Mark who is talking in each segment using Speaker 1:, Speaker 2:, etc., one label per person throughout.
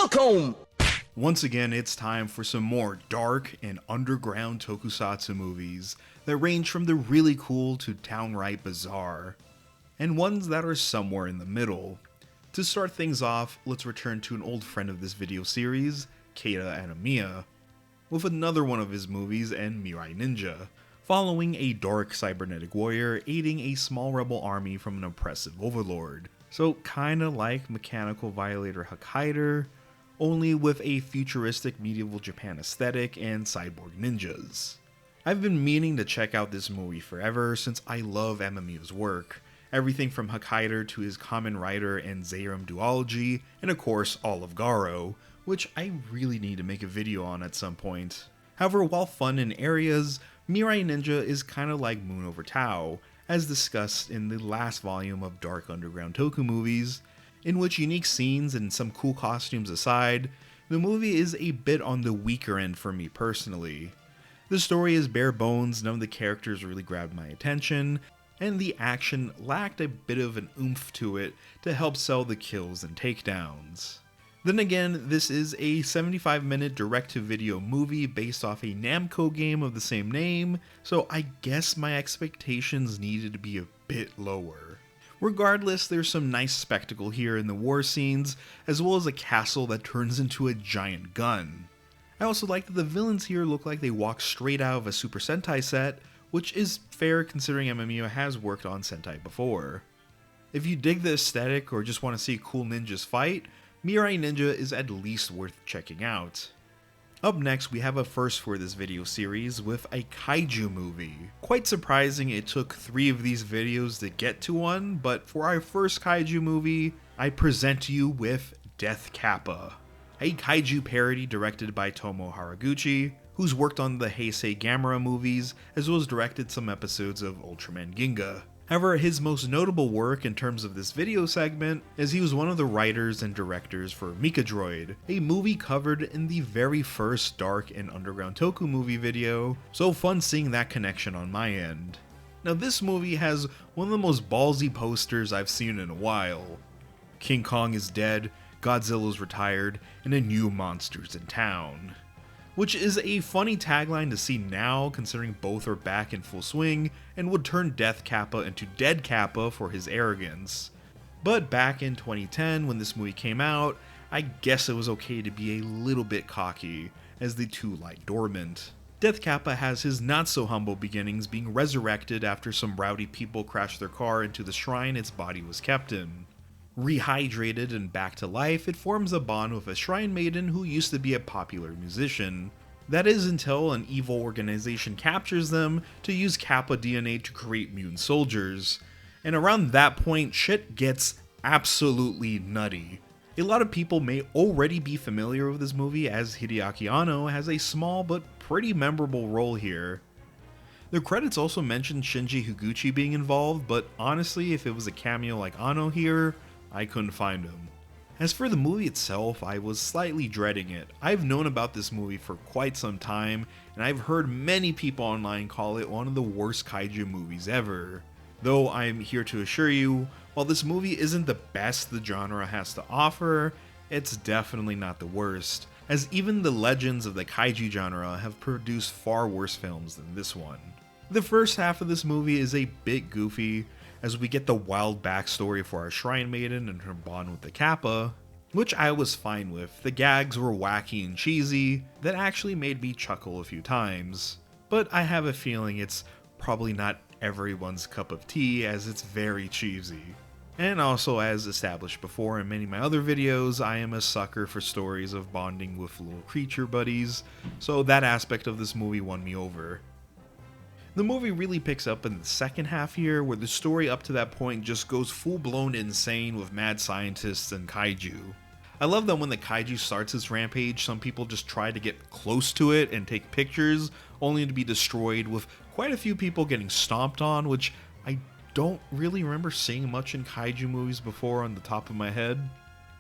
Speaker 1: Mr.Falcon!
Speaker 2: Once again, it's time for some more dark and underground tokusatsu movies that range from the really cool to downright bizarre, and ones that are somewhere in the middle. To start things off, let's return to an old friend of this video series, Keita Anemiya, with another one of his movies and Mirai Ninja, following a dark cybernetic warrior aiding a small rebel army from an oppressive overlord. So kinda like Mechanical Violator Hokkaider, only with a futuristic medieval Japan aesthetic and cyborg ninjas. I've been meaning to check out this movie forever since I love Anemiya's work, everything from Hokkaider to his Kamen Rider and Zeiram duology, and of course all of Garo, which I really need to make a video on at some point. However, while fun in areas, Mirai Ninja is kinda like Moon Over Tao, as discussed in the last volume of Dark Underground Toku movies, in which unique scenes and some cool costumes aside, the movie is a bit on the weaker end for me personally. The story is bare bones, none of the characters really grabbed my attention, and the action lacked a bit of an oomph to it to help sell the kills and takedowns. Then again, this is a 75-minute direct-to-video movie based off a Namco game of the same name, so I guess my expectations needed to be a bit lower. Regardless, there's some nice spectacle here in the war scenes, as well as a castle that turns into a giant gun. I also like that the villains here look like they walk straight out of a Super Sentai set, which is fair considering Anemiya has worked on Sentai before. If you dig the aesthetic or just want to see cool ninjas fight, Mirai Ninja is at least worth checking out. Up next, we have a first for this video series with a kaiju movie. Quite surprising it took 3 of these videos to get to one, but for our first kaiju movie, I present to you with Death Kappa, a kaiju parody directed by Tomo Haraguchi, who's worked on the Heisei Gamera movies, as well as directed some episodes of Ultraman Ginga. However, his most notable work in terms of this video segment is he was one of the writers and directors for Mika Droid, a movie covered in the very first Dark and Underground Toku movie video, so fun seeing that connection on my end. Now this movie has one of the most ballsy posters I've seen in a while. King Kong is dead, Godzilla's retired, and a new monster's in town. Which is a funny tagline to see now, considering both are back in full swing, and would turn Death Kappa into Dead Kappa for his arrogance. But back in 2010, when this movie came out, I guess it was okay to be a little bit cocky, as the two lie dormant. Death Kappa has his not-so-humble beginnings being resurrected after some rowdy people crashed their car into the shrine its body was kept in. Rehydrated and back to life, it forms a bond with a shrine maiden who used to be a popular musician. That is until an evil organization captures them to use Kappa DNA to create mutant soldiers. And around that point, shit gets absolutely nutty. A lot of people may already be familiar with this movie, as Hideaki Anno has a small but pretty memorable role here. The credits also mention Shinji Higuchi being involved, but honestly, if it was a cameo like Anno here, I couldn't find him. As for the movie itself, I was slightly dreading it. I've known about this movie for quite some time, and I've heard many people online call it one of the worst kaiju movies ever. Though I'm here to assure you, while this movie isn't the best the genre has to offer, it's definitely not the worst, as even the legends of the kaiju genre have produced far worse films than this one. The first half of this movie is a bit goofy, as we get the wild backstory for our Shrine Maiden and her bond with the Kappa, which I was fine with. The gags were wacky and cheesy, that actually made me chuckle a few times. But I have a feeling it's probably not everyone's cup of tea, as it's very cheesy. And also, as established before in many of my other videos, I am a sucker for stories of bonding with little creature buddies, so that aspect of this movie won me over. The movie really picks up in the second half here, where the story up to that point just goes full-blown insane with mad scientists and kaiju. I love that when the kaiju starts its rampage, some people just try to get close to it and take pictures, only to be destroyed, with quite a few people getting stomped on, which I don't really remember seeing much in kaiju movies before on the top of my head.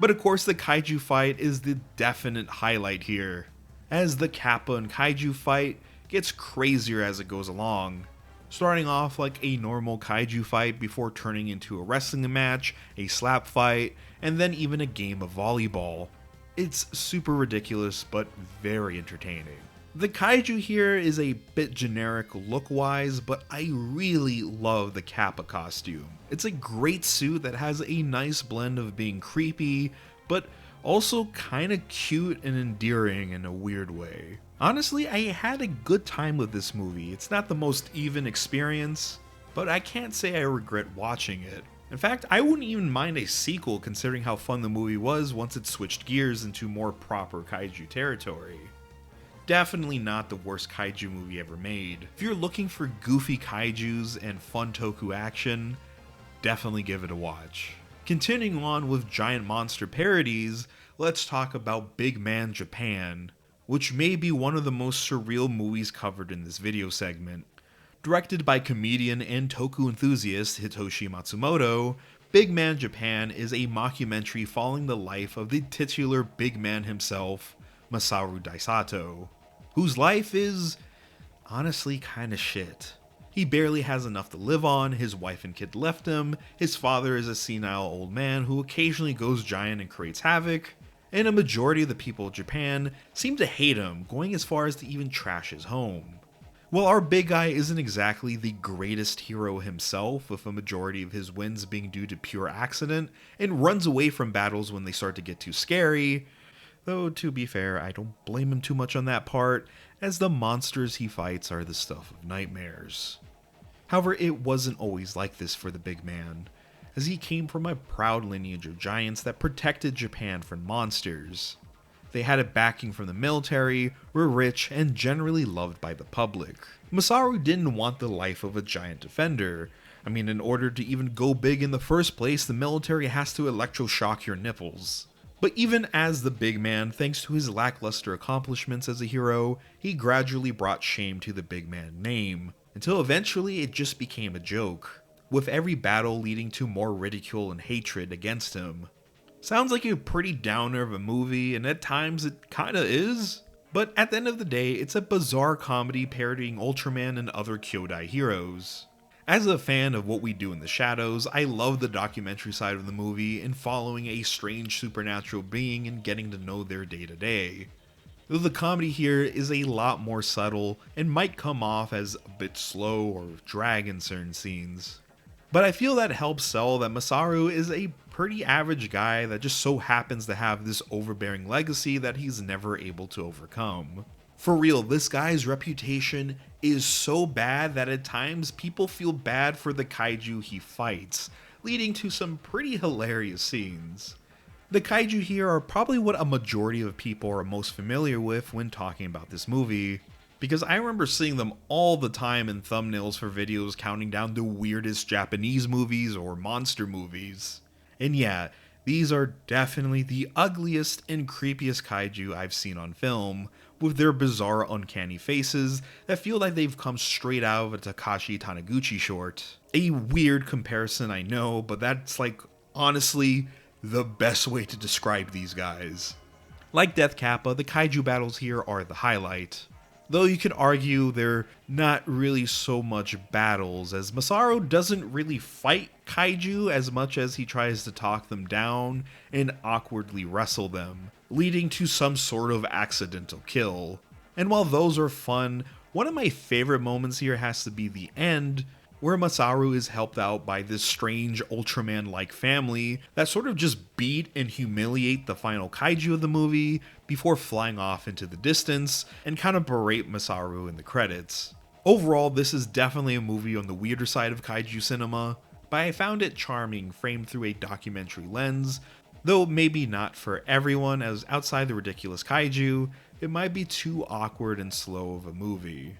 Speaker 2: But of course the kaiju fight is the definite highlight here, as the Kappa and kaiju fight gets crazier as it goes along, starting off like a normal kaiju fight before turning into a wrestling match, a slap fight, and then even a game of volleyball. It's super ridiculous, but very entertaining. The kaiju here is a bit generic look-wise, but I really love the Kappa costume. It's a great suit that has a nice blend of being creepy, but also kinda cute and endearing in a weird way. Honestly, I had a good time with this movie. It's not the most even experience, but I can't say I regret watching it. In fact, I wouldn't even mind a sequel considering how fun the movie was once it switched gears into more proper kaiju territory. Definitely not the worst kaiju movie ever made. If you're looking for goofy kaijus and fun toku action, definitely give it a watch. Continuing on with giant monster parodies, let's talk about Big Man Japan, which may be one of the most surreal movies covered in this video segment. Directed by comedian and toku enthusiast Hitoshi Matsumoto, Big Man Japan is a mockumentary following the life of the titular big man himself, Masaru Daisato, whose life is honestly kinda shit. He barely has enough to live on, his wife and kid left him, his father is a senile old man who occasionally goes giant and creates havoc, and a majority of the people of Japan seem to hate him, going as far as to even trash his home. Well, our big guy isn't exactly the greatest hero himself, with a majority of his wins being due to pure accident, and runs away from battles when they start to get too scary. Though, to be fair, I don't blame him too much on that part, as the monsters he fights are the stuff of nightmares. However, it wasn't always like this for the big man, as he came from a proud lineage of giants that protected Japan from monsters. They had a backing from the military, were rich, and generally loved by the public. Masaru didn't want the life of a giant defender. I mean, in order to even go big in the first place, the military has to electroshock your nipples. But even as the big man, thanks to his lackluster accomplishments as a hero, he gradually brought shame to the big man name, until eventually it just became a joke, with every battle leading to more ridicule and hatred against him. Sounds like a pretty downer of a movie, and at times it kinda is, but at the end of the day, it's a bizarre comedy parodying Ultraman and other Kyodai heroes. As a fan of What We Do in the Shadows, I love the documentary side of the movie and following a strange supernatural being and getting to know their day-to-day. Though the comedy here is a lot more subtle and might come off as a bit slow or drag in certain scenes. But I feel that helps sell that Masaru is a pretty average guy that just so happens to have this overbearing legacy that he's never able to overcome. For real, this guy's reputation is so bad that at times people feel bad for the kaiju he fights, leading to some pretty hilarious scenes. The kaiju here are probably what a majority of people are most familiar with when talking about this movie, because I remember seeing them all the time in thumbnails for videos counting down the weirdest Japanese movies or monster movies. And yeah, these are definitely the ugliest and creepiest kaiju I've seen on film, with their bizarre uncanny faces that feel like they've come straight out of a Takashi Taniguchi short. A weird comparison, I know, but that's honestly the best way to describe these guys. Like Death Kappa, the kaiju battles here are the highlight. Though you could argue they're not really so much battles, as Masaru doesn't really fight kaiju as much as he tries to talk them down and awkwardly wrestle them, leading to some sort of accidental kill. And while those are fun, one of my favorite moments here has to be the end, where Masaru is helped out by this strange Ultraman-like family that sort of just beat and humiliate the final kaiju of the movie before flying off into the distance and kind of berate Masaru in the credits. Overall, this is definitely a movie on the weirder side of kaiju cinema, but I found it charming framed through a documentary lens, though maybe not for everyone, as outside the ridiculous kaiju, it might be too awkward and slow of a movie.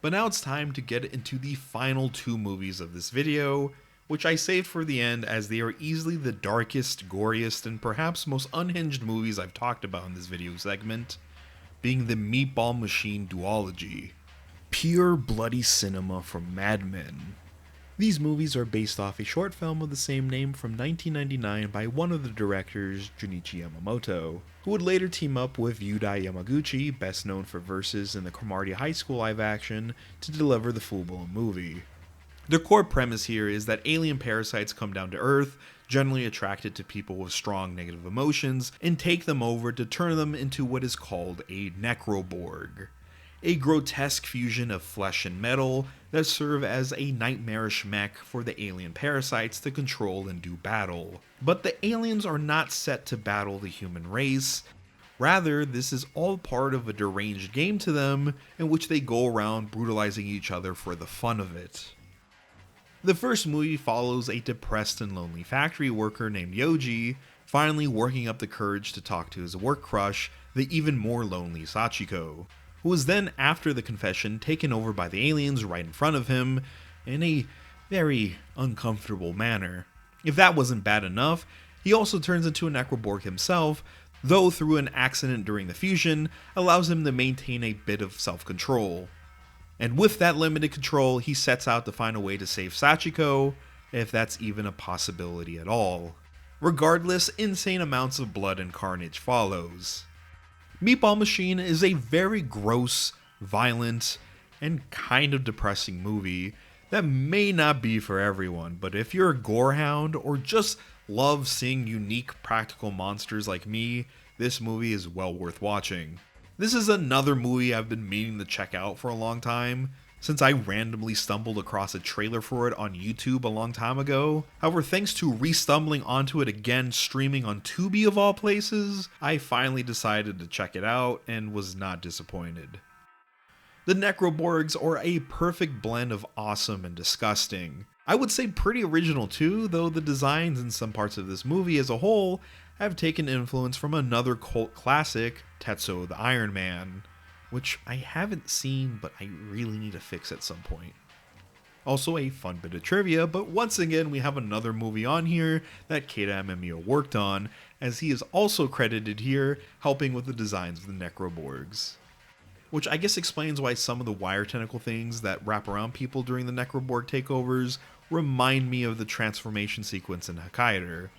Speaker 2: But now it's time to get into the final two movies of this video, which I saved for the end as they are easily the darkest, goriest, and perhaps most unhinged movies I've talked about in this video segment, being the Meatball Machine duology. Pure bloody cinema from Mad Men. These movies are based off a short film of the same name from 1999 by one of the directors, Junichi Yamamoto, who would later team up with Yudai Yamaguchi, best known for Versus in the Cromartie High School live action, to deliver the full-blown movie. The core premise here is that alien parasites come down to Earth, generally attracted to people with strong negative emotions, and take them over to turn them into what is called a necroborg, a grotesque fusion of flesh and metal that serve as a nightmarish mech for the alien parasites to control and do battle. But the aliens are not set to battle the human race. Rather, this is all part of a deranged game to them in which they go around brutalizing each other for the fun of it. The first movie follows a depressed and lonely factory worker named Yoji finally working up the courage to talk to his work crush, the even more lonely Sachiko, who was then, after the confession, taken over by the aliens right in front of him in a very uncomfortable manner. If that wasn't bad enough, he also turns into a necroborg himself, though through an accident during the fusion allows him to maintain a bit of self-control. And with that limited control, he sets out to find a way to save Sachiko, if that's even a possibility at all. Regardless, insane amounts of blood and carnage follows. Meatball Machine is a very gross, violent, and kind of depressing movie that may not be for everyone, but if you're a gorehound or just love seeing unique practical monsters like me, this movie is well worth watching. This is another movie I've been meaning to check out for a long time, since I randomly stumbled across a trailer for it on YouTube a long time ago. However, thanks to re-stumbling onto it again streaming on Tubi of all places, I finally decided to check it out and was not disappointed. The Necroborgs are a perfect blend of awesome and disgusting. I would say pretty original too, though the designs in some parts of this movie as a whole have taken influence from another cult classic, Tetsuo the Iron Man, which I haven't seen but I really need to fix at some point. Also a fun bit of trivia, but once again we have another movie on here that Keita Amemiya worked on, as he is also credited here helping with the designs of the Necroborgs. Which I guess explains why some of the wire tentacle things that wrap around people during the Necroborg takeovers remind me of the transformation sequence in Hokkaido.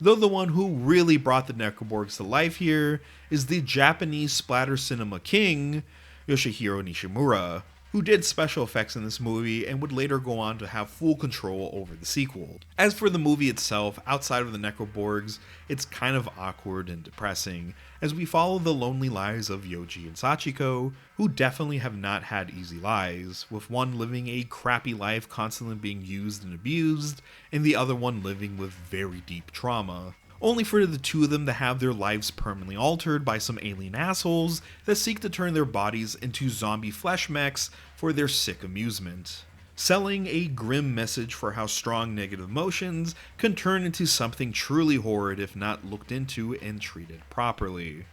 Speaker 2: Though the one who really brought the Necroborgs to life here is the Japanese splatter cinema king, Yoshihiro Nishimura, who did special effects in this movie and would later go on to have full control over the sequel. As for the movie itself, outside of the Necroborgs, it's kind of awkward and depressing, as we follow the lonely lives of Yoji and Sachiko, who definitely have not had easy lives, with one living a crappy life constantly being used and abused, and the other one living with very deep trauma. Only for the two of them to have their lives permanently altered by some alien assholes that seek to turn their bodies into zombie flesh mechs for their sick amusement. Selling a grim message for how strong negative emotions can turn into something truly horrid if not looked into and treated properly.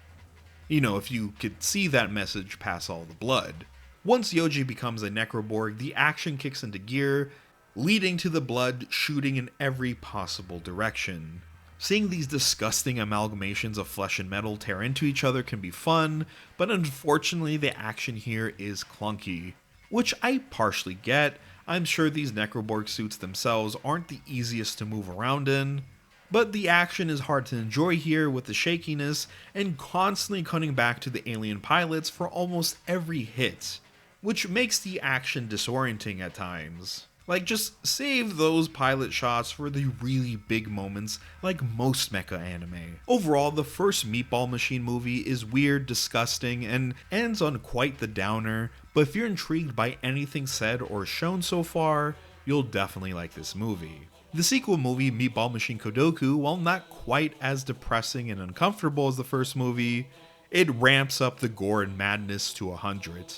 Speaker 2: You know, if you could see that message pass all the blood. Once Yoji becomes a Necroborg, the action kicks into gear, leading to the blood shooting in every possible direction. Seeing these disgusting amalgamations of flesh and metal tear into each other can be fun, but unfortunately the action here is clunky. Which I partially get. I'm sure these Necroborg suits themselves aren't the easiest to move around in, but the action is hard to enjoy here with the shakiness and constantly cutting back to the alien pilots for almost every hit, which makes the action disorienting at times. Like, just save those pilot shots for the really big moments like most mecha anime. Overall, the first Meatball Machine movie is weird, disgusting, and ends on quite the downer, but if you're intrigued by anything said or shown so far, you'll definitely like this movie. The sequel movie, Meatball Machine Kodoku, while not quite as depressing and uncomfortable as the first movie, it ramps up the gore and madness to 100.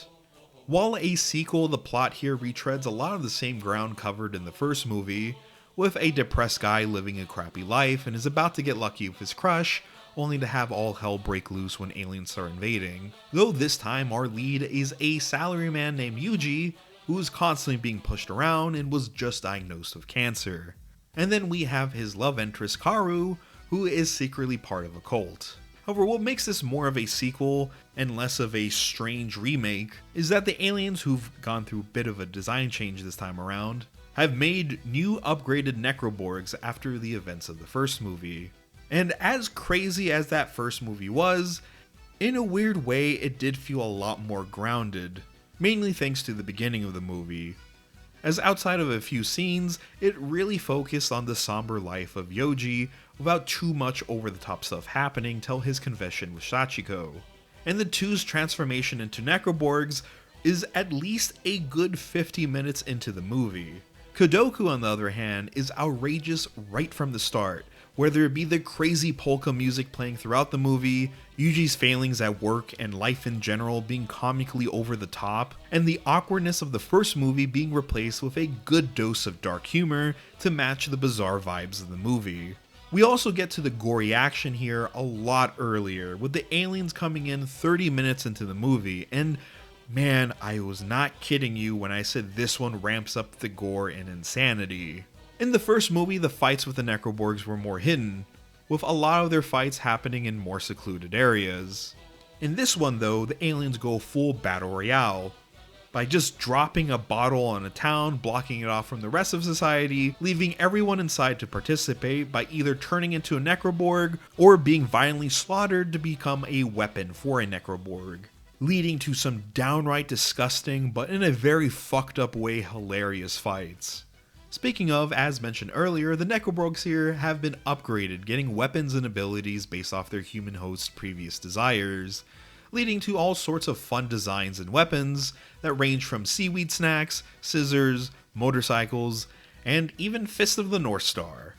Speaker 2: While a sequel, the plot here retreads a lot of the same ground covered in the first movie, with a depressed guy living a crappy life and is about to get lucky with his crush, only to have all hell break loose when aliens start invading. Though this time our lead is a salaryman named Yuji, who is constantly being pushed around and was just diagnosed with cancer. And then we have his love interest Karu, who is secretly part of a cult. However, what makes this more of a sequel and less of a strange remake is that the aliens, who've gone through a bit of a design change this time around, have made new upgraded Necroborgs after the events of the first movie. And as crazy as that first movie was, in a weird way it did feel a lot more grounded, mainly thanks to the beginning of the movie. as outside of a few scenes, it really focused on the somber life of Yoji without too much over the top stuff happening till his confession with Sachiko. And the two's transformation into Necroborgs is at least a good 50 minutes into the movie. Kodoku, on the other hand, is outrageous right from the start, whether it be the crazy polka music playing throughout the movie, Yuji's failings at work and life in general being comically over the top, and the awkwardness of the first movie being replaced with a good dose of dark humor to match the bizarre vibes of the movie. We also get to the gory action here a lot earlier, with the aliens coming in 30 minutes into the movie, and man, I was not kidding you when I said this one ramps up the gore and insanity. In the first movie, the fights with the Necroborgs were more hidden, with a lot of their fights happening in more secluded areas. In this one though, the aliens go full battle royale, by just dropping a bottle on a town, blocking it off from the rest of society, leaving everyone inside to participate by either turning into a Necroborg or being violently slaughtered to become a weapon for a Necroborg, leading to some downright disgusting but in a very fucked up way hilarious fights. Speaking of, as mentioned earlier, the Necroborgs here have been upgraded, getting weapons and abilities based off their human host's previous desires, leading to all sorts of fun designs and weapons that range from seaweed snacks, scissors, motorcycles, and even Fist of the North Star.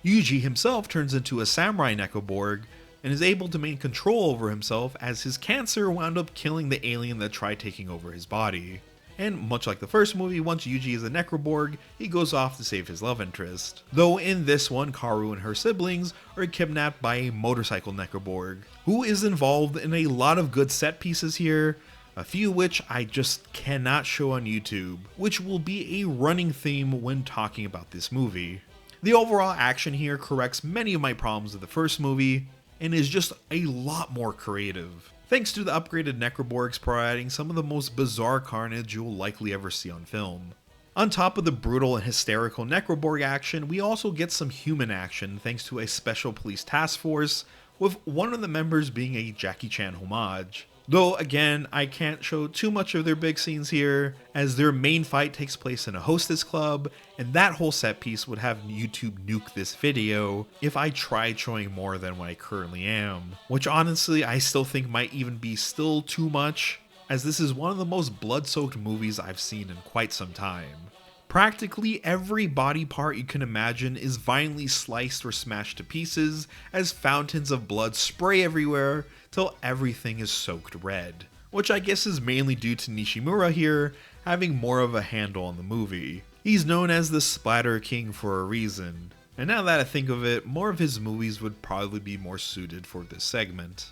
Speaker 2: Yuji himself turns into a samurai Necroborg and is able to maintain control over himself as his cancer wound up killing the alien that tried taking over his body. And much like the first movie, once Yuji is a Necroborg, he goes off to save his love interest. Though in this one, Kaoru and her siblings are kidnapped by a motorcycle Necroborg, who is involved in a lot of good set pieces here, a few which I just cannot show on YouTube, which will be a running theme when talking about this movie. The overall action here corrects many of my problems of the first movie, and is just a lot more creative, thanks to the upgraded Necroborgs providing some of the most bizarre carnage you'll likely ever see on film. On top of the brutal and hysterical Necroborg action, we also get some human action thanks to a special police task force, with one of the members being a Jackie Chan homage. Though again, I can't show too much of their big scenes here, as their main fight takes place in a hostess club, and that whole set piece would have YouTube nuke this video if I tried showing more than what I currently am. Which honestly, I still think might even be still too much, as this is one of the most blood-soaked movies I've seen in quite some time. Practically every body part you can imagine is violently sliced or smashed to pieces as fountains of blood spray everywhere till everything is soaked red. Which I guess is mainly due to Nishimura here having more of a handle on the movie. He's known as the Splatter King for a reason, and now that I think of it, more of his movies would probably be more suited for this segment.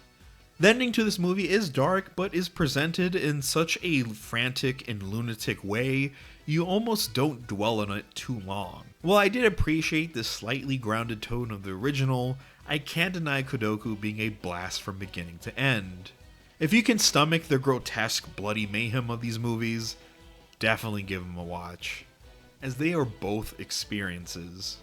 Speaker 2: The ending to this movie is dark, but is presented in such a frantic and lunatic way, you almost don't dwell on it too long. While I did appreciate the slightly grounded tone of the original, I can't deny Kodoku being a blast from beginning to end. If you can stomach the grotesque, bloody mayhem of these movies, definitely give them a watch, as they are both experiences.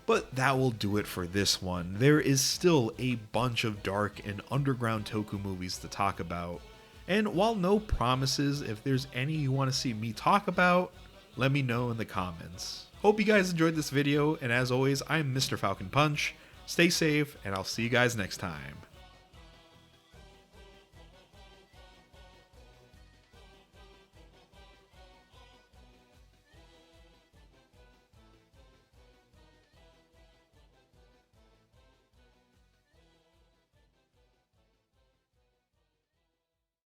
Speaker 2: But that will do it for this one. There is still a bunch of dark and underground Toku movies to talk about. And while no promises, if there's any you want to see me talk about, let me know in the comments. Hope you guys enjoyed this video, and as always, I'm Mr. FalconPunch. Stay safe, and I'll see you guys next time.